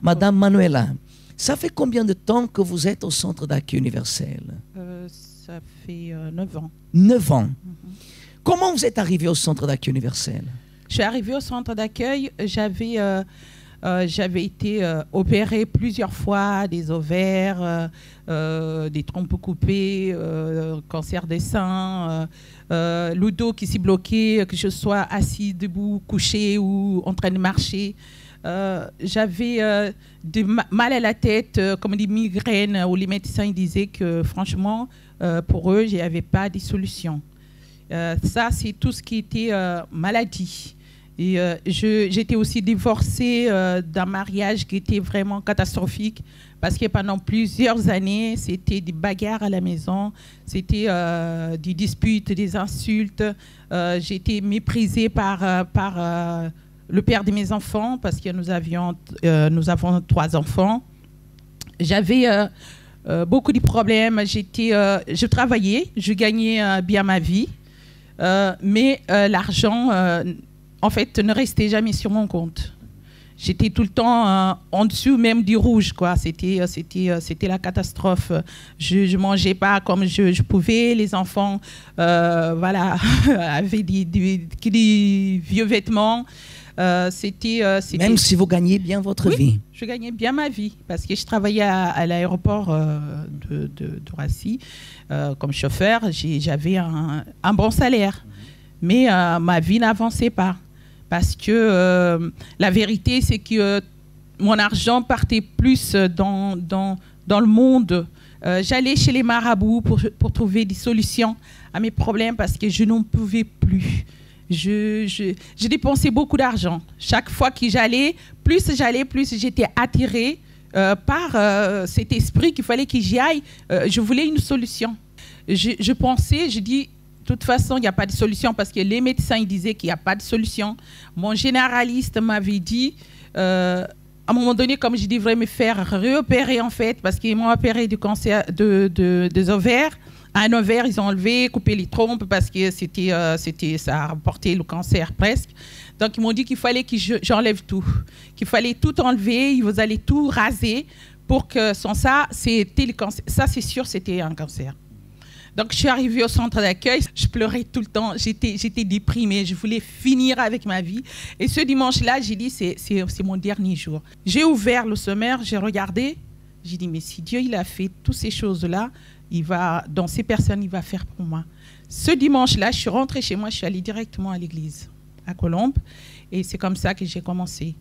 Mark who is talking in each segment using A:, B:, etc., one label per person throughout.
A: Madame Manuela, ça fait combien de temps que vous êtes au centre d'accueil universel?
B: Ça fait 9 ans.
A: 9 ans. Comment vous êtes arrivé au centre d'accueil universel?
B: Je suis arrivée au centre d'accueil, j'avais été opérée plusieurs fois, des ovaires, des trompes coupées, cancer des seins, le dos qui s'est bloqué, que je sois assis, debout, couché ou en train de marcher. J'avais mal à la tête, comme des migraines, où les médecins disaient que franchement, pour eux, il n'y avait pas de solution. Ça, c'est tout ce qui était maladie. Et j'étais aussi divorcée d'un mariage qui était vraiment catastrophique parce que pendant plusieurs années, c'était des bagarres à la maison, c'était des disputes, des insultes. J'ai été méprisée par le père de mes enfants parce que nous avons 3 enfants. J'avais beaucoup de problèmes. Je travaillais, je gagnais bien ma vie, mais l'argent... en fait, ne restait jamais sur mon compte. J'étais tout le temps en dessous même du rouge, quoi. C'était la catastrophe. Je ne mangeais pas comme je pouvais. Les enfants voilà, avaient des vieux vêtements.
A: Même si vous gagnez bien votre vie?
B: Je gagnais bien ma vie parce que je travaillais à l'aéroport de Roissy comme chauffeur. J'avais un bon salaire. Mais ma vie n'avançait pas. Parce que la vérité, c'est que mon argent partait plus dans le monde. J'allais chez les marabouts pour trouver des solutions à mes problèmes parce que je n'en pouvais plus. Je dépensais beaucoup d'argent. Chaque fois que j'allais, plus j'étais attirée par cet esprit qu'il fallait que j'y aille. Je voulais une solution. Je pensais, je dis... De toute façon, il n'y a pas de solution parce que les médecins ils disaient qu'il n'y a pas de solution. Mon généraliste m'avait dit, à un moment donné, comme je devrais me faire réopérer en fait, parce qu'ils m'ont opéré du cancer des ovaires. Un ovaire, ils ont enlevé, coupé les trompes parce que ça a rapporté le cancer presque. Donc, ils m'ont dit qu'il fallait que j'enlève tout, qu'il fallait tout enlever, vous allez tout raser pour que sans ça, c'était le cancer. Ça, c'est sûr, c'était un cancer. Donc, je suis arrivée au centre d'accueil, je pleurais tout le temps, j'étais déprimée, je voulais finir avec ma vie. Et ce dimanche-là, j'ai dit, c'est mon dernier jour. J'ai ouvert le sommaire, j'ai regardé, j'ai dit, mais si Dieu il a fait toutes ces choses-là, dans ces personnes, il va faire pour moi. Ce dimanche-là, je suis rentrée chez moi, je suis allée directement à l'église, à Colombes, et c'est comme ça que j'ai commencé.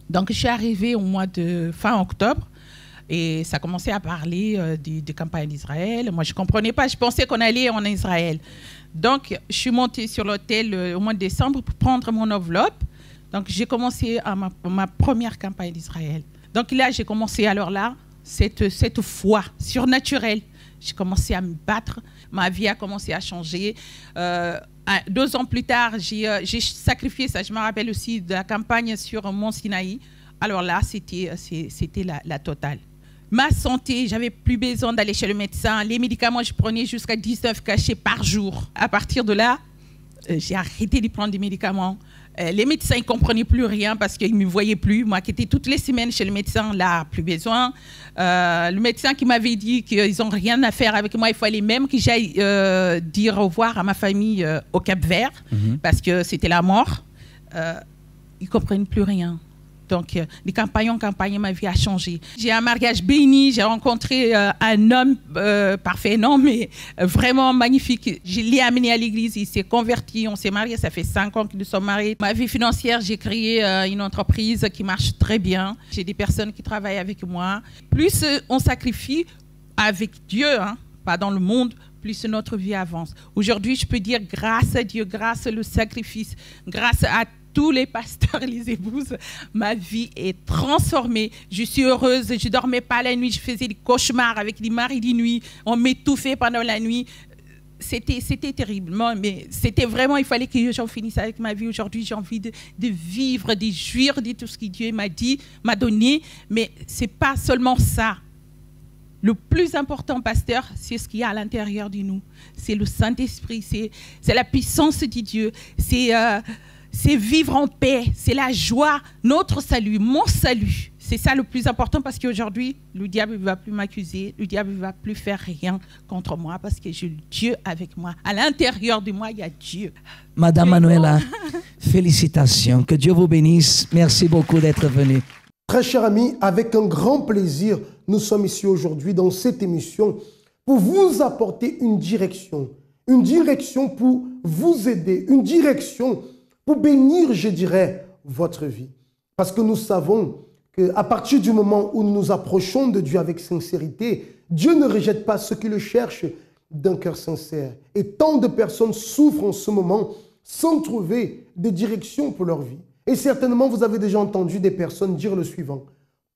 B: Donc, je suis arrivée au mois de fin octobre, et ça commençait à parler de campagne d'Israël. Moi, je ne comprenais pas. Je pensais qu'on allait en Israël. Donc, je suis montée sur l'hôtel au mois de décembre pour prendre mon enveloppe. Donc, j'ai commencé ma première campagne d'Israël. Donc là, j'ai commencé alors là, cette foi surnaturelle. J'ai commencé à me battre. Ma vie a commencé à changer. 2 ans plus tard, j'ai sacrifié ça. Je me rappelle aussi de la campagne sur Mont Sinaï. Alors là, c'était la totale. Ma santé, j'avais plus besoin d'aller chez le médecin. Les médicaments, je prenais jusqu'à 19 cachets par jour. À partir de là, j'ai arrêté de prendre des médicaments. Les médecins ne comprenaient plus rien parce qu'ils ne me voyaient plus. Moi qui étais toutes les semaines chez le médecin, là, plus besoin. Le médecin qui m'avait dit qu'ils n'ont rien à faire avec moi, il fallait même que j'aille dire au revoir à ma famille au Cap-Vert parce que c'était la mort. Ils ne comprennent plus rien. Donc, de campagne en campagne, ma vie a changé. J'ai un mariage béni, j'ai rencontré un homme parfait, non, mais vraiment magnifique. Je l'ai amené à l'église, il s'est converti, on s'est mariés, ça fait 5 ans que nous sommes mariés. Ma vie financière, j'ai créé une entreprise qui marche très bien. J'ai des personnes qui travaillent avec moi. Plus on sacrifie avec Dieu, hein, pas dans le monde, plus notre vie avance. Aujourd'hui, je peux dire grâce à Dieu, grâce au sacrifice, grâce à tous les pasteurs et les épouses, ma vie est transformée. Je suis heureuse, je ne dormais pas la nuit, je faisais des cauchemars avec des maris de nuit, on m'étouffait pendant la nuit. C'était terrible, mais c'était vraiment, il fallait que j'en finisse avec ma vie. Aujourd'hui, j'ai envie de vivre, de jouir de tout ce que Dieu m'a dit, m'a donné, mais ce n'est pas seulement ça. Le plus important, pasteur, c'est ce qu'il y a à l'intérieur de nous. C'est le Saint-Esprit, c'est la puissance de Dieu, c'est vivre en paix, c'est la joie, notre salut, mon salut. c'est ça le plus important parce qu'aujourd'hui, le diable ne va plus m'accuser, le diable ne va plus faire rien contre moi parce que j'ai Dieu avec moi. À l'intérieur de moi, il y a Dieu.
A: Madame Manuela, félicitations. Que Dieu vous bénisse. Merci beaucoup d'être venue.
C: Très chers amis, avec un grand plaisir, nous sommes ici aujourd'hui dans cette émission pour vous apporter une direction pour vous aider, une direction pour bénir, je dirais, votre vie. Parce que nous savons qu'à partir du moment où nous nous approchons de Dieu avec sincérité, Dieu ne rejette pas ceux qui le cherchent d'un cœur sincère. Et tant de personnes souffrent en ce moment sans trouver des directions pour leur vie. Et certainement, vous avez déjà entendu des personnes dire le suivant: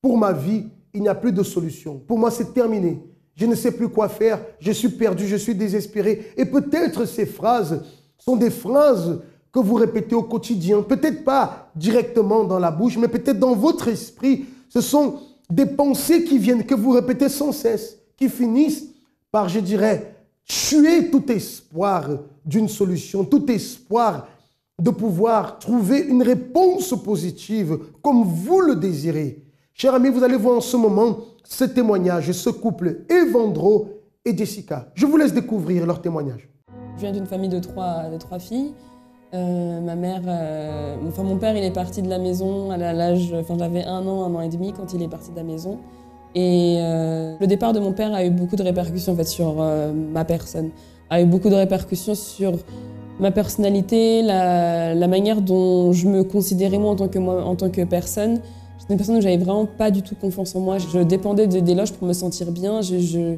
C: pour ma vie, il n'y a plus de solution. Pour moi, c'est terminé. Je ne sais plus quoi faire. Je suis perdu, je suis désespéré. Et peut-être ces phrases sont des phrases que vous répétez au quotidien. Peut-être pas directement dans la bouche, mais peut-être dans votre esprit. Ce sont des pensées qui viennent, que vous répétez sans cesse, qui finissent par, je dirais, tuer tout espoir d'une solution, tout espoir de pouvoir trouver une réponse positive comme vous le désirez. Chers amis, vous allez voir en ce moment ce témoignage, ce couple, Evandro et Jessica. Je vous laisse découvrir leur témoignage.
D: Je viens d'une famille de trois filles. Ma mère, mon père, il est parti de la maison à l'âge, j'avais 1 an et demi quand il est parti de la maison. Et le départ de mon père a eu beaucoup de répercussions en fait, sur ma personne, a eu beaucoup de répercussions sur ma personnalité, la manière dont je me considérais moi en tant que personne. J'étais une personne où j'avais vraiment pas du tout confiance en moi. Je dépendais d'éloges pour me sentir bien. J'étais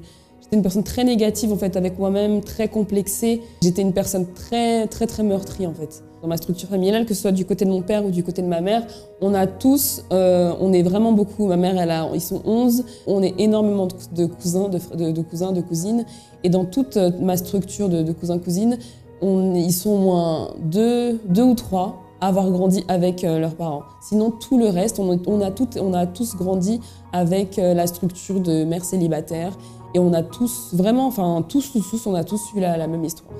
D: une personne très négative en fait avec moi-même, très complexée. J'étais une personne très meurtrie en fait. Dans ma structure familiale, que ce soit du côté de mon père ou du côté de ma mère, on a tous, on est vraiment beaucoup. Ma mère, ils sont 11. On est énormément de cousins, de cousines. Et dans toute ma structure de cousins-cousines, ils sont au moins deux ou trois à avoir grandi avec leurs parents. Sinon, tout le reste, on a tous grandi avec la structure de mère célibataire. Et on a tous, vraiment, tous, on a tous eu la même histoire.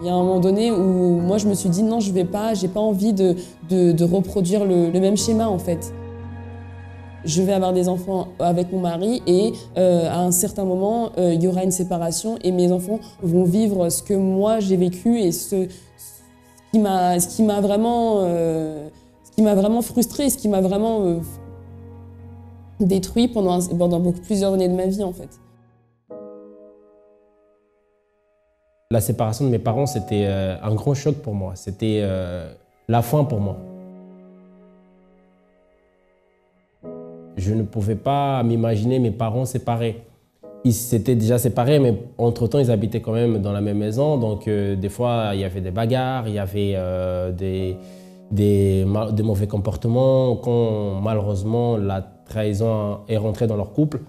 D: Il y a un moment donné où moi je me suis dit non, j'ai pas envie de reproduire le même schéma en fait. Je vais avoir des enfants avec mon mari et à un certain moment, il y aura une séparation et mes enfants vont vivre ce que moi j'ai vécu et ce qui m'a vraiment frustrée, ce qui m'a vraiment détruit pendant plusieurs années de ma vie en fait.
E: La séparation de mes parents, c'était un grand choc pour moi. C'était la fin pour moi. Je ne pouvais pas m'imaginer mes parents séparés. Ils s'étaient déjà séparés, mais entre-temps, ils habitaient quand même dans la même maison. Donc, des fois, il y avait des bagarres, il y avait des mauvais comportements. Quand, malheureusement, la trahison est rentrée dans leur couple,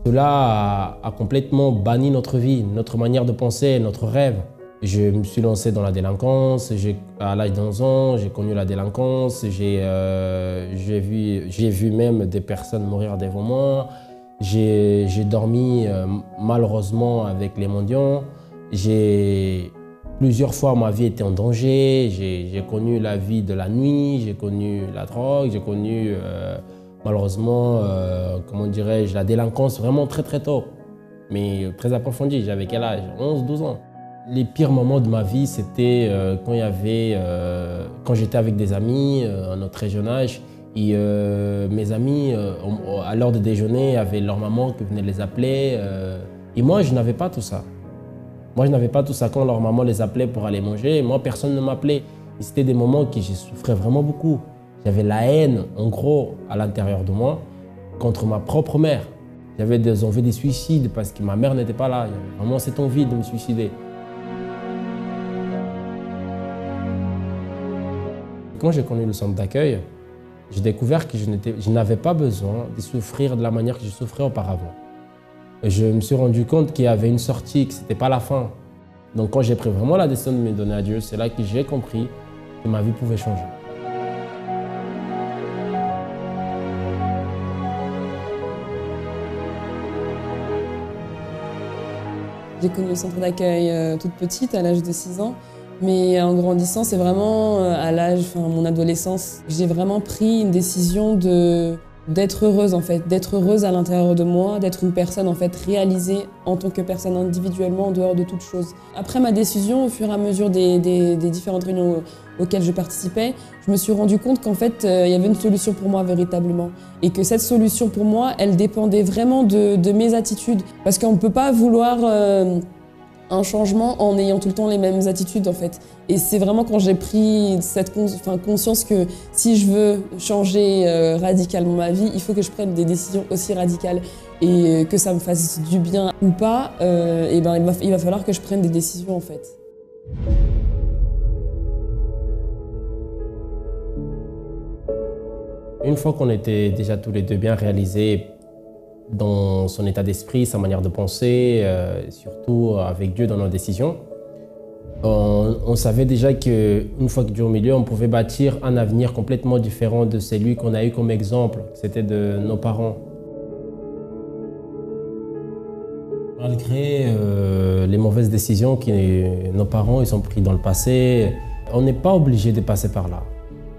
E: cela a complètement banni notre vie, notre manière de penser, notre rêve. Je me suis lancé dans la délinquance. À l'âge d'11 ans, j'ai connu la délinquance. J'ai vu même des personnes mourir devant moi. J'ai dormi malheureusement avec les mendiants. Plusieurs fois, ma vie était en danger. J'ai connu la vie de la nuit, j'ai connu la drogue, j'ai connu malheureusement, comment dirais-je, la délinquance vraiment très tôt, mais très approfondie. J'avais quel âge? 11, 12 ans. Les pires moments de ma vie, c'était quand j'étais avec des amis à notre très jeune âge. Et mes amis, à l'heure de déjeuner, avaient leur maman qui venait les appeler. Et moi, je n'avais pas tout ça. Moi, je n'avais pas tout ça quand leur maman les appelait pour aller manger. Moi, personne ne m'appelait. C'était des moments que j'ai souffert vraiment beaucoup. J'avais la haine, en gros, à l'intérieur de moi, contre ma propre mère. J'avais des envies de suicide parce que ma mère n'était pas là. J'avais vraiment cette envie de me suicider. Quand j'ai connu le centre d'accueil, j'ai découvert que je n'avais pas besoin de souffrir de la manière que je souffrais auparavant. Et je me suis rendu compte qu'il y avait une sortie, que ce n'était pas la fin. Donc quand j'ai pris vraiment la décision de me donner à Dieu, c'est là que j'ai compris que ma vie pouvait changer.
D: J'ai connu le centre d'accueil toute petite, à l'âge de 6 ans. Mais en grandissant, c'est vraiment à l'âge, mon adolescence, j'ai vraiment pris une décision d'être heureuse en fait, d'être heureuse à l'intérieur de moi, d'être une personne en fait réalisée en tant que personne individuellement en dehors de toute chose. Après ma décision, au fur et à mesure des différentes réunions auxquelles je participais, je me suis rendu compte qu'en fait il y avait une solution pour moi véritablement et que cette solution pour moi, elle dépendait vraiment de mes attitudes parce qu'on ne peut pas vouloir un changement en ayant tout le temps les mêmes attitudes en fait. Et c'est vraiment quand j'ai pris cette conscience que si je veux changer radicalement ma vie, il faut que je prenne des décisions aussi radicales et que ça me fasse du bien ou pas, et ben il va falloir que je prenne des décisions en fait.
E: Une fois qu'on était déjà tous les deux bien réalisés dans son état d'esprit, sa manière de penser, surtout avec Dieu dans nos décisions, on savait déjà qu'une fois que Dieu au milieu, on pouvait bâtir un avenir complètement différent de celui qu'on a eu comme exemple, c'était de nos parents. Malgré les mauvaises décisions que nos parents ils ont prises dans le passé, on n'est pas obligé de passer par là,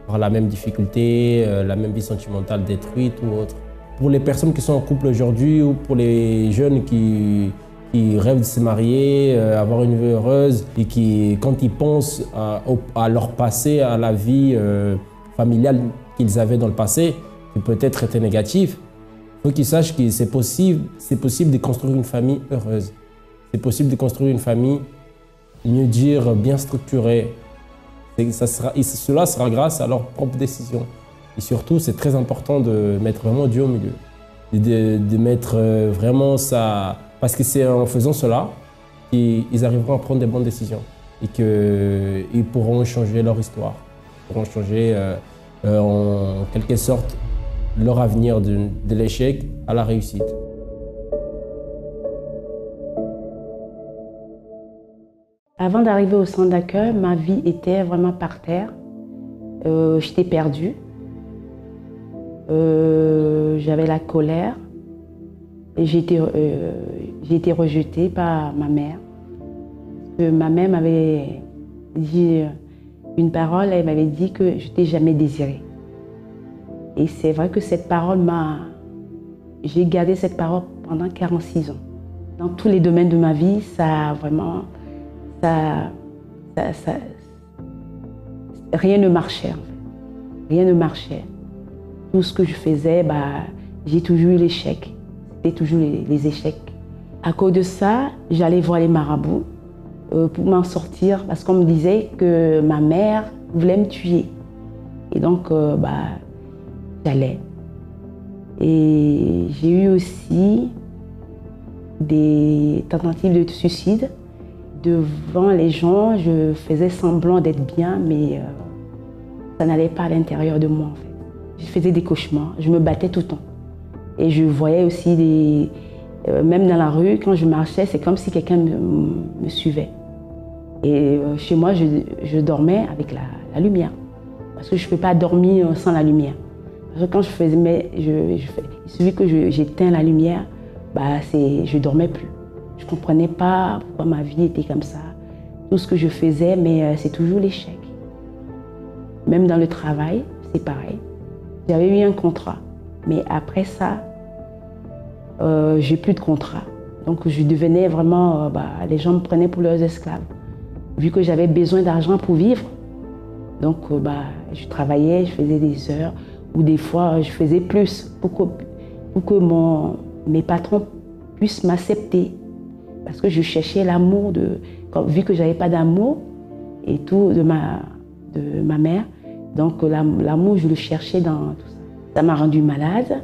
E: par la même difficulté, la même vie sentimentale détruite ou autre. Pour les personnes qui sont en couple aujourd'hui ou pour les jeunes qui rêvent de se marier, avoir une vie heureuse et qui, quand ils pensent à leur passé, à la vie familiale qu'ils avaient dans le passé, qui peut-être était négatif, il faut qu'ils sachent que c'est possible de construire une famille heureuse. C'est possible de construire une famille, mieux dire, bien structurée. Cela sera grâce à leurs propres décisions. Et surtout, c'est très important de mettre vraiment Dieu au milieu. De mettre vraiment ça... Parce que c'est en faisant cela qu'ils arriveront à prendre des bonnes décisions. Et qu'ils pourront changer leur histoire. Ils pourront changer en quelque sorte leur avenir de l'échec à la réussite.
F: Avant d'arriver au centre d'accueil, ma vie était vraiment par terre. J'étais perdue. J'avais la colère. J'ai été rejetée par ma mère. Ma mère m'avait dit une parole, elle m'avait dit que je n'étais jamais désirée. Et c'est vrai que cette parole j'ai gardé cette parole pendant 46 ans. Dans tous les domaines de ma vie, rien ne marchait. Rien ne marchait. Tout ce que je faisais, j'ai toujours eu l'échec. C'était toujours les échecs. À cause de ça, j'allais voir les marabouts pour m'en sortir parce qu'on me disait que ma mère voulait me tuer. Et donc, j'allais. Et j'ai eu aussi des tentatives de suicide. Devant les gens, je faisais semblant d'être bien, mais ça n'allait pas à l'intérieur de moi en fait. Je faisais des cauchemars, je me battais tout le temps. Et je voyais aussi même dans la rue, quand je marchais, c'est comme si quelqu'un me suivait. Et chez moi, je dormais avec la lumière. Parce que je ne peux pas dormir sans la lumière. Parce que quand il suffit que j'éteins la lumière, je ne dormais plus. Je ne comprenais pas pourquoi ma vie était comme ça. Tout ce que je faisais, mais c'est toujours l'échec. Même dans le travail, c'est pareil. J'avais eu un contrat, mais après ça, j'ai plus de contrat. Donc je devenais vraiment, les gens me prenaient pour leurs esclaves. Vu que j'avais besoin d'argent pour vivre, donc je travaillais, je faisais des heures, ou des fois je faisais plus pour que mes patrons puissent m'accepter. Parce que je cherchais l'amour, vu que je n'avais pas d'amour et tout de ma mère, donc l'amour, je le cherchais dans tout ça. Ça m'a rendu malade.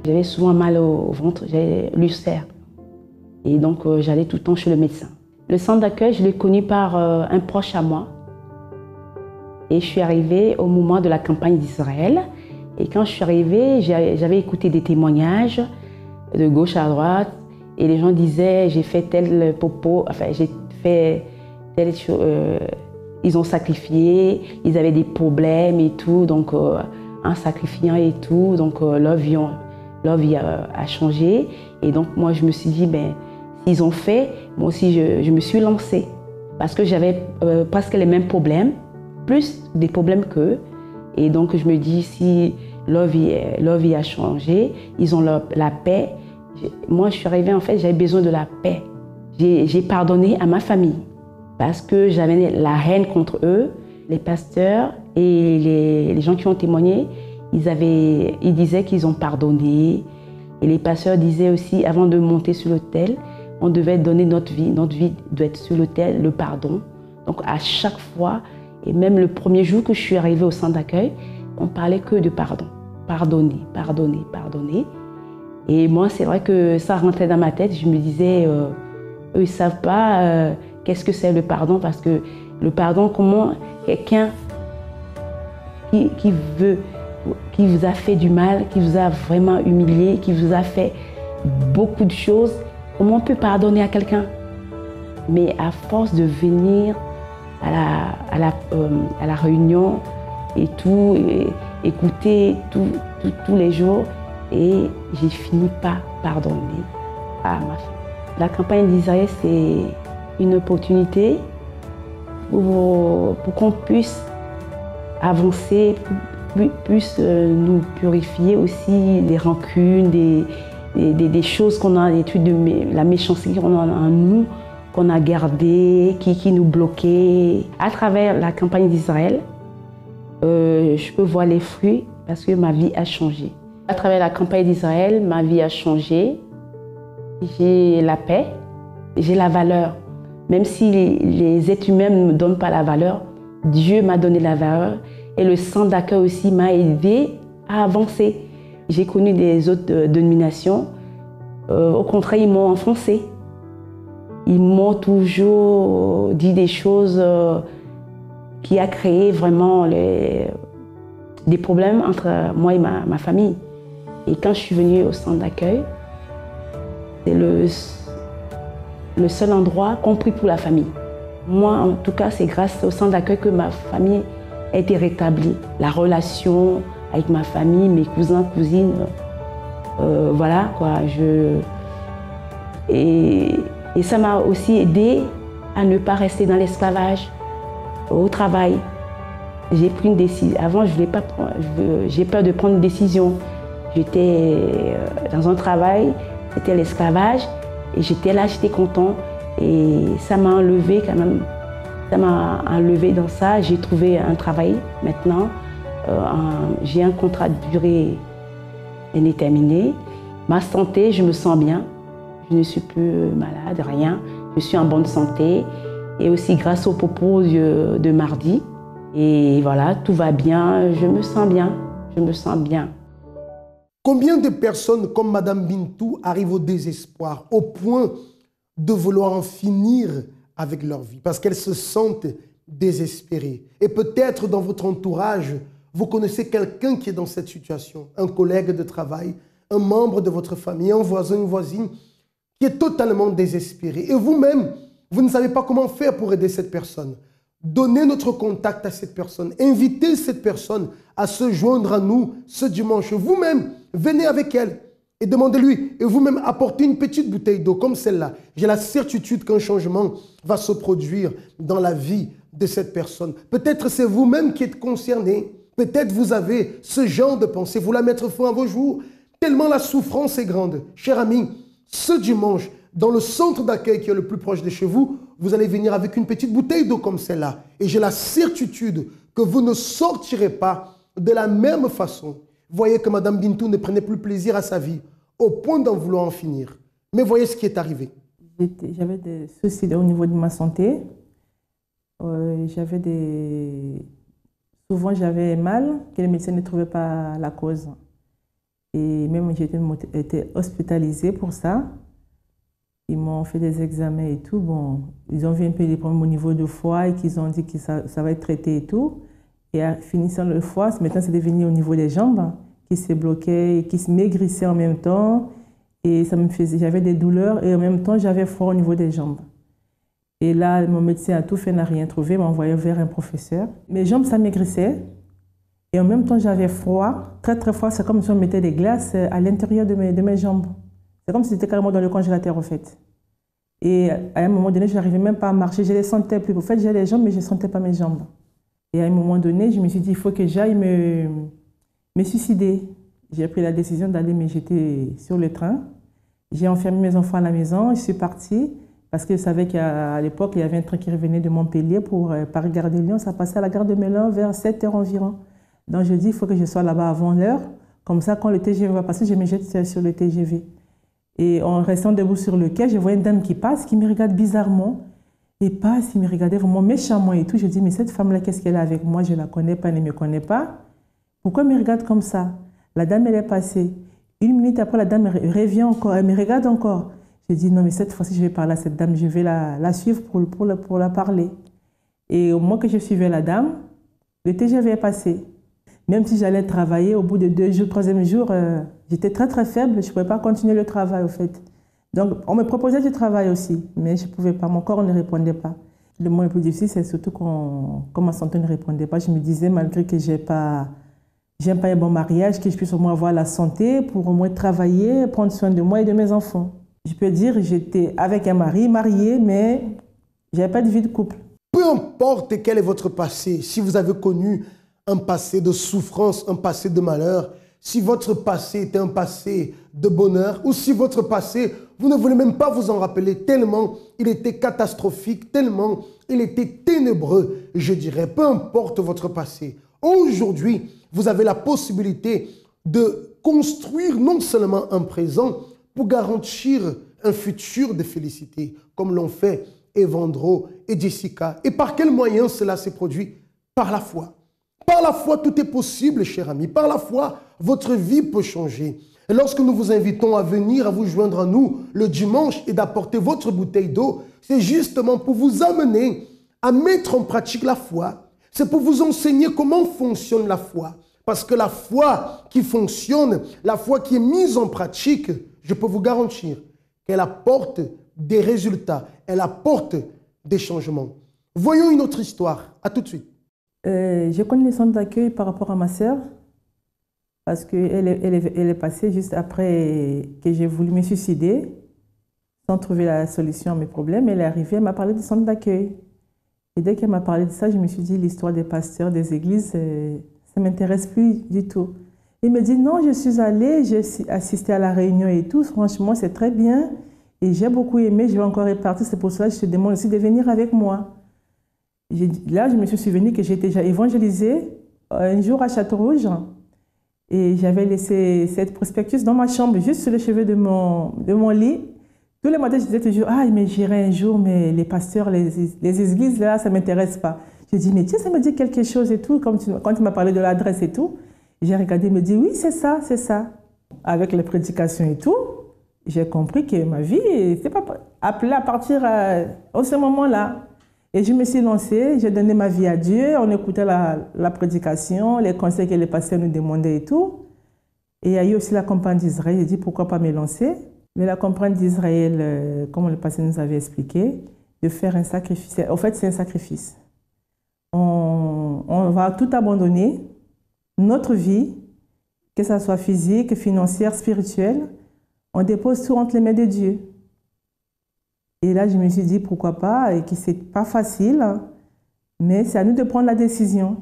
F: J'avais souvent mal au ventre, j'avais l'ulcère. Et donc j'allais tout le temps chez le médecin. Le centre d'accueil, je l'ai connu par un proche à moi. Et je suis arrivée au moment de la campagne d'Israël. Et quand je suis arrivée, j'avais écouté des témoignages de gauche à droite. Et les gens disaient, j'ai fait tel popo, j'ai fait telle chose. Ils ont sacrifié, ils avaient des problèmes et tout. Donc en sacrifiant et tout, donc leur vie a changé. Et donc moi je me suis dit, s'ils ont fait, moi aussi je me suis lancée. parce que j'avais presque les mêmes problèmes, plus des problèmes qu'eux. Et donc je me dis, si leur vie a changé, ils ont la paix. Moi, je suis arrivée, en fait, j'avais besoin de la paix. J'ai pardonné à ma famille parce que j'avais la haine contre eux. Les pasteurs et les gens qui ont témoigné, ils disaient qu'ils ont pardonné. Et les pasteurs disaient aussi, avant de monter sur l'autel, on devait donner notre vie. Notre vie doit être sur l'autel, le pardon. Donc à chaque fois, et même le premier jour que je suis arrivée au centre d'accueil, on parlait que de pardon. Pardonner, pardonner, pardonner. Et moi, c'est vrai que ça rentrait dans ma tête. Je me disais, eux, ils ne savent pas qu'est-ce que c'est le pardon. Parce que le pardon, comment quelqu'un qui vous a fait du mal, qui vous a vraiment humilié, qui vous a fait beaucoup de choses, comment on peut pardonner à quelqu'un? Mais à force de venir à la réunion et tout, et écouter tous les jours, et j'ai fini par pardonner à ma fille. La campagne d'Israël, c'est une opportunité pour qu'on puisse avancer, puisse nous purifier aussi des rancunes, des choses qu'on a, des trucs de la méchanceté qu'on a en nous, qu'on a gardé, qui nous bloquaient. À travers la campagne d'Israël, je peux voir les fruits parce que ma vie a changé. À travers la campagne d'Israël, ma vie a changé. J'ai la paix, j'ai la valeur. Même si les êtres humains ne me donnent pas la valeur, Dieu m'a donné la valeur. Et le centre d'accueil aussi m'a aidé à avancer. J'ai connu des autres dénominations. Au contraire, ils m'ont enfoncé. Ils m'ont toujours dit des choses qui a créé vraiment des problèmes entre moi et ma famille. Et quand je suis venue au centre d'accueil, c'est le seul endroit compris pour la famille. Moi, en tout cas, c'est grâce au centre d'accueil que ma famille a été rétablie. La relation avec ma famille, mes cousins, cousines, voilà quoi. Et ça m'a aussi aidé à ne pas rester dans l'esclavage, au travail. J'ai pris une décision. Avant, j'ai peur de prendre une décision. J'étais dans un travail, c'était l'esclavage, et j'étais là, j'étais content. Et ça m'a enlevé quand même. Ça m'a enlevé dans ça. J'ai trouvé un travail maintenant. J'ai un contrat de durée indéterminée. Ma santé, je me sens bien. Je ne suis plus malade, rien. Je suis en bonne santé. Et aussi grâce au propos de mardi. Et voilà, tout va bien. Je me sens bien. Je me sens bien.
C: Combien de personnes comme Madame Bintou arrivent au désespoir, au point de vouloir en finir avec leur vie, parce qu'elles se sentent désespérées. Et peut-être dans votre entourage, vous connaissez quelqu'un qui est dans cette situation, un collègue de travail, un membre de votre famille, un voisin, une voisine, qui est totalement désespéré. Et vous-même, vous ne savez pas comment faire pour aider cette personne. Donnez notre contact à cette personne. Invitez cette personne à se joindre à nous ce dimanche. Vous-même, venez avec elle et demandez-lui. Et vous-même, apportez une petite bouteille d'eau comme celle-là. J'ai la certitude qu'un changement va se produire dans la vie de cette personne. Peut-être c'est vous-même qui êtes concerné. Peut-être vous avez ce genre de pensée. Vous la mettre fin à vos jours. Tellement la souffrance est grande. Cher ami, ce dimanche, dans le centre d'accueil qui est le plus proche de chez vous, vous allez venir avec une petite bouteille d'eau comme celle-là. Et j'ai la certitude que vous ne sortirez pas de la même façon. Voyez que Madame Bintou ne prenait plus plaisir à sa vie, au point d'en vouloir en finir. Mais voyez ce qui est arrivé.
G: J'avais des soucis au niveau de ma santé. Souvent, j'avais mal, que les médecins ne trouvaient pas la cause. Et même j'ai été hospitalisée pour ça. Ils m'ont fait des examens et tout. Bon, ils ont vu un peu des problèmes au niveau du foie et qu'ils ont dit que ça va être traité et tout. Et en finissant le foie, maintenant c'est devenu au niveau des jambes qui se bloquaient et qui se maigrissaient en même temps. Et ça me faisait, j'avais des douleurs et en même temps j'avais froid au niveau des jambes. Et là, mon médecin a tout fait, n'a rien trouvé, m'a envoyé vers un professeur. Mes jambes, ça maigrissait. Et en même temps, j'avais froid, très très froid. C'est comme si on mettait des glaces à l'intérieur de mes jambes. C'est comme si c'était carrément dans le congélateur en fait. Et à un moment donné, je n'arrivais même pas à marcher. Je les sentais plus. En fait, j'ai les jambes, mais je ne sentais pas mes jambes. Et à un moment donné, je me suis dit, il faut que j'aille me suicider. J'ai pris la décision d'aller me jeter sur le train. J'ai enfermé mes enfants à la maison. Je suis partie parce que je savais qu'à l'époque, il y avait un train qui revenait de Montpellier pour Paris-Gare de Lyon. Ça passait à la gare de Melun vers 7 h environ. Donc, je dis, il faut que je sois là-bas avant l'heure. Comme ça, quand le TGV va passer, je me jette sur le TGV. Et en restant debout sur le quai, je vois une dame qui passe, qui me regarde bizarrement. Et passe, il me regardait vraiment méchamment et tout. Je dis, mais cette femme-là, qu'est-ce qu'elle a avec moi? Je ne la connais pas, elle ne me connaît pas. Pourquoi elle me regarde comme ça? La dame, elle est passée. 1 minute après, la dame revient encore, elle me regarde encore. Je dis, non, mais cette fois-ci, je vais parler à cette dame, je vais la suivre pour la parler. Et au moment que je suivais la dame, le TGV est passé. Même si j'allais travailler, au bout de 2 jours, 3e jour, j'étais très très faible, je ne pouvais pas continuer le travail au fait. Donc on me proposait du travail aussi, mais je ne pouvais pas, mon corps ne répondait pas. Le moment le plus difficile, c'est surtout quand ma santé ne répondait pas. Je me disais, malgré que j'aime pas un bon mariage, que je puisse au moins avoir la santé pour au moins travailler, prendre soin de moi et de mes enfants. Je peux dire que j'étais avec un mari, marié, mais je n'avais pas de vie de couple.
C: Peu importe quel est votre passé, si vous avez connu un passé de souffrance, un passé de malheur, si votre passé était un passé de bonheur, ou si votre passé, vous ne voulez même pas vous en rappeler tellement il était catastrophique, tellement il était ténébreux, je dirais, peu importe votre passé. Aujourd'hui, vous avez la possibilité de construire non seulement un présent pour garantir un futur de félicité, comme l'ont fait Evandro et Jessica. Et par quel moyen cela s'est produit? Par la foi. Par la foi, tout est possible, cher ami. Par la foi, votre vie peut changer. Et lorsque nous vous invitons à venir, à vous joindre à nous le dimanche et d'apporter votre bouteille d'eau, c'est justement pour vous amener à mettre en pratique la foi. C'est pour vous enseigner comment fonctionne la foi. Parce que la foi qui fonctionne, la foi qui est mise en pratique, je peux vous garantir qu'elle apporte des résultats, elle apporte des changements. Voyons une autre histoire. À tout de suite.
G: Je connais les centres d'accueil par rapport à ma sœur, parce qu'elle est passée juste après que j'ai voulu me suicider, sans trouver la solution à mes problèmes. Elle est arrivée, elle m'a parlé du centre d'accueil. Et dès qu'elle m'a parlé de ça, je me suis dit, l'histoire des pasteurs, des églises, ça ne m'intéresse plus du tout. Il me dit, non, je suis allée, j'ai assisté à la réunion et tout, franchement, c'est très bien. Et j'ai beaucoup aimé, je vais encore repartir, c'est pour cela que je te demande aussi de venir avec moi. Là, je me suis souvenu que j'étais déjà évangélisée un jour à Château-Rouge et j'avais laissé cette prospectus dans ma chambre, juste sur le chevet de mon lit. Tous les matins, je disais toujours, ah, mais j'irai un jour, mais les pasteurs, les églises, là, ça ne m'intéresse pas. Je dis, mais tiens, ça me dit quelque chose et tout, quand tu m'as parlé de l'adresse et tout. J'ai regardé, il me dit, oui, c'est ça, c'est ça. Avec les prédications et tout, j'ai compris que ma vie n'était pas appelée à partir à ce moment-là. Et je me suis lancée, j'ai donné ma vie à Dieu, on écoutait la prédication, les conseils que les pasteurs nous demandaient et tout. Et il y a eu aussi la campagne d'Israël, j'ai dit pourquoi pas me lancer. Mais la campagne d'Israël, comme le pasteur nous avait expliqué, de faire un sacrifice. En fait, c'est un sacrifice. On va tout abandonner, notre vie, que ce soit physique, financière, spirituelle, on dépose tout entre les mains de Dieu. Et là, je me suis dit, pourquoi pas, et que c'est pas facile, mais c'est à nous de prendre la décision.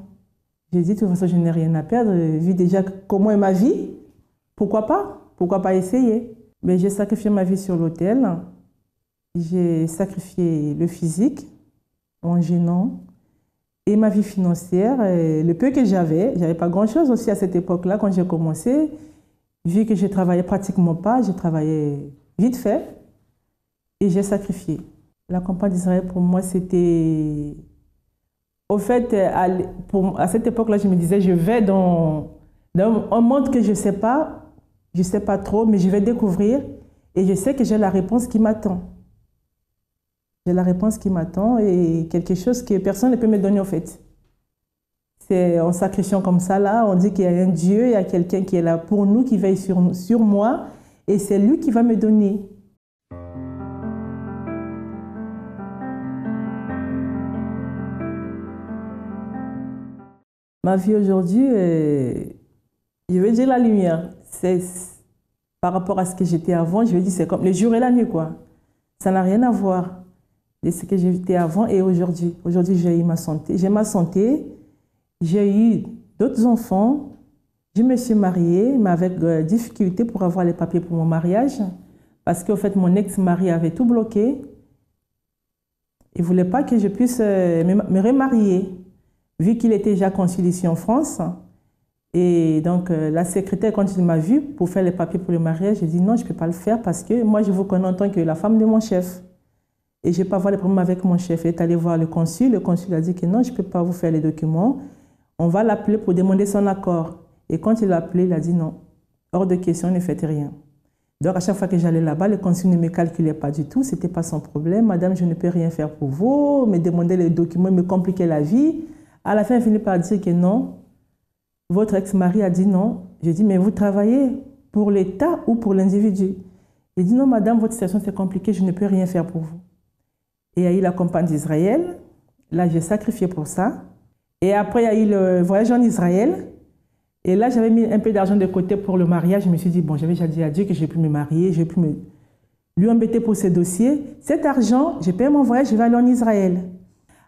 G: J'ai dit, de toute façon, je n'ai rien à perdre, vu déjà comment est ma vie, pourquoi pas essayer. Mais j'ai sacrifié ma vie sur l'autel, j'ai sacrifié le physique en gênant, et ma vie financière, et le peu que j'avais pas grand-chose aussi à cette époque-là, quand j'ai commencé, vu que je travaillais pratiquement pas, j'ai travaillé vite fait. Et j'ai sacrifié. La campagne d'Israël, pour moi, c'était... Au fait, à cette époque-là, je me disais, je vais dans un monde que je ne sais pas trop, mais je vais découvrir. Et je sais que j'ai la réponse qui m'attend. J'ai la réponse qui m'attend et quelque chose que personne ne peut me donner, en fait. C'est en sacrifiant comme ça, là, on dit qu'il y a un Dieu, il y a quelqu'un qui est là pour nous, qui veille sur moi, et c'est lui qui va me donner. Ma vie aujourd'hui, je veux dire la lumière. Par rapport à ce que j'étais avant, je veux dire c'est comme le jour et la nuit, quoi. Ça n'a rien à voir de ce que j'étais avant et aujourd'hui. Aujourd'hui, j'ai eu ma santé. J'ai ma santé, j'ai eu d'autres enfants. Je me suis mariée, mais avec difficulté pour avoir les papiers pour mon mariage. Parce qu'en fait, mon ex-mari avait tout bloqué. Il ne voulait pas que je puisse me remarier, vu qu'il était déjà consul ici en France. Et donc, la secrétaire, quand il m'a vue pour faire les papiers pour le mariage, j'ai dit non, je ne peux pas le faire parce que moi, je vous connais en tant que la femme de mon chef. Et je n'ai pas avoir les problèmes avec mon chef. Il est allé voir le consul. Le consul a dit que non, je ne peux pas vous faire les documents. On va l'appeler pour demander son accord. Et quand il l'a appelé, il a dit non, hors de question, ne faites rien. Donc, à chaque fois que j'allais là-bas, le consul ne me calculait pas du tout. Ce n'était pas son problème. Madame, je ne peux rien faire pour vous. Me demander les documents, me compliquer la vie. À la fin, il finit par dire que non. Votre ex-mari a dit non. J'ai dit, mais vous travaillez pour l'État ou pour l'individu? Il dit non, madame, votre situation c'est compliqué, je ne peux rien faire pour vous. Et il y a eu la campagne d'Israël. Là, j'ai sacrifié pour ça. Et après, il y a eu le voyage en Israël. Et là, j'avais mis un peu d'argent de côté pour le mariage. Je me suis dit, bon, j'avais déjà dit à Dieu que je vais plus me marier, je vais plus lui embêter pour ses dossiers. Cet argent, j'ai payé mon voyage, je vais aller en Israël.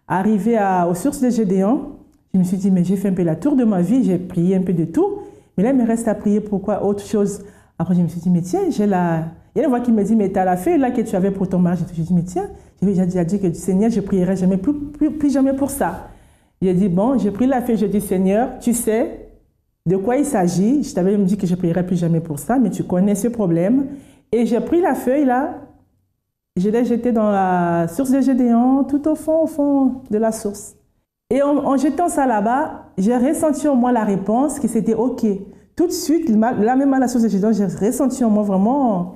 G: Arrivé aux sources de Gédéon, je me suis dit, mais j'ai fait un peu la tour de ma vie, j'ai prié un peu de tout. Mais là, il me reste à prier pourquoi autre chose. Après, je me suis dit, mais tiens, j'ai la... Il y a une voix qui me dit, mais tu as la feuille là que tu avais pour ton mariage. Je me suis dit, mais tiens, j'avais déjà dit à Dieu que Seigneur, je ne prierai jamais plus jamais pour ça. J'ai dit, bon, j'ai pris la feuille, je dis, Seigneur, tu sais de quoi il s'agit. Je t'avais dit que je ne prierai plus jamais pour ça, mais tu connais ce problème. Et j'ai pris la feuille là, je l'ai jetée dans la source de Gédéon, tout au fond de la source. Et en jetant ça là-bas, j'ai ressenti en moi la réponse, que c'était OK. Tout de suite, là même à la source de Gédéon, j'ai ressenti en moi vraiment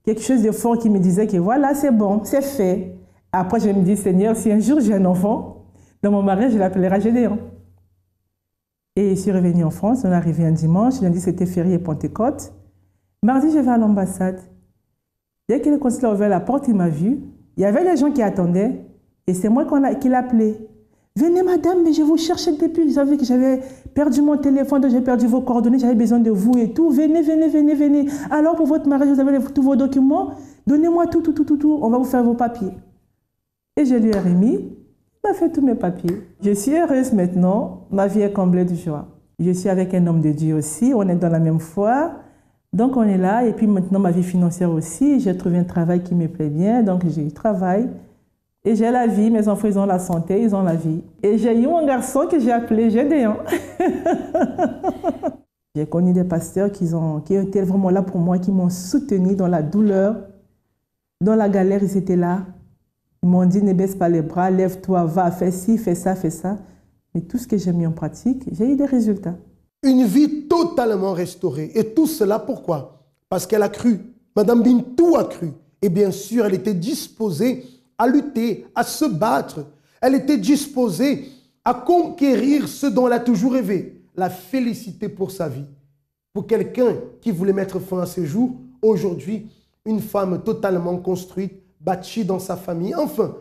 G: quelque chose de fort qui me disait que voilà, c'est bon, c'est fait. Après, je me dis, Seigneur, si un jour j'ai un enfant, dans mon mariage, je l'appellerai Gédéon. Et je suis revenue en France, on est arrivé un dimanche, lundi c'était férié Pentecôte. Mardi, je vais à l'ambassade. Dès que le consul a ouvert la porte, il m'a vu. Il y avait des gens qui attendaient et c'est moi qui l'a appelé. Venez madame, mais je vous cherchais depuis, vous savez que j'avais perdu mon téléphone, j'ai perdu vos coordonnées, j'avais besoin de vous et tout. Venez, venez, venez, venez. Alors pour votre mariage, vous avez tous vos documents, donnez-moi tout, on va vous faire vos papiers. Et je lui ai remis. Il m'a fait tous mes papiers. Je suis heureuse maintenant. Ma vie est comblée de joie. Je suis avec un homme de Dieu aussi. On est dans la même foi. Donc, on est là. Et puis maintenant, ma vie financière aussi. J'ai trouvé un travail qui me plaît bien. Donc, j'ai eu travail. Et j'ai la vie. Mes enfants, ils ont la santé, ils ont la vie. Et j'ai eu un garçon que j'ai appelé Gédéon. J'ai connu des pasteurs qui étaient vraiment là pour moi, qui m'ont soutenu dans la douleur. Dans la galère, ils étaient là. Ils m'ont dit, ne baisse pas les bras, lève-toi, va, fais ci, fais ça, fais ça. Mais tout ce que j'ai mis en pratique, j'ai eu des résultats.
C: Une vie totalement restaurée. Et tout cela, pourquoi? Parce qu'elle a cru. Madame Bintou a cru. Et bien sûr, elle était disposée à lutter, à se battre. Elle était disposée à conquérir ce dont elle a toujours rêvé. La félicité pour sa vie. Pour quelqu'un qui voulait mettre fin à ses jours, aujourd'hui, une femme totalement construite, bâtie dans sa famille, enfin,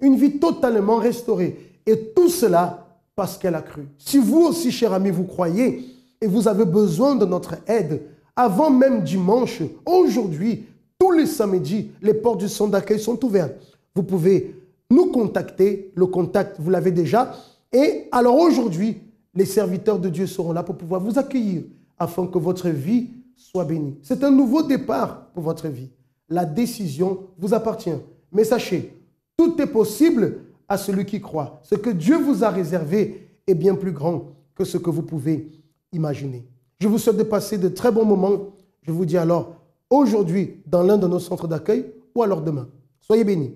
C: une vie totalement restaurée. Et tout cela parce qu'elle a cru. Si vous aussi, cher ami, vous croyez et vous avez besoin de notre aide, avant même dimanche, aujourd'hui, tous les samedis, les portes du centre d'accueil sont ouvertes. Vous pouvez nous contacter, le contact, vous l'avez déjà. Et alors aujourd'hui, les serviteurs de Dieu seront là pour pouvoir vous accueillir afin que votre vie soit bénie. C'est un nouveau départ pour votre vie. La décision vous appartient. Mais sachez, tout est possible à celui qui croit. Ce que Dieu vous a réservé est bien plus grand que ce que vous pouvez imaginer. Je vous souhaite de passer de très bons moments. Je vous dis alors aujourd'hui dans l'un de nos centres d'accueil ou alors demain. Soyez bénis.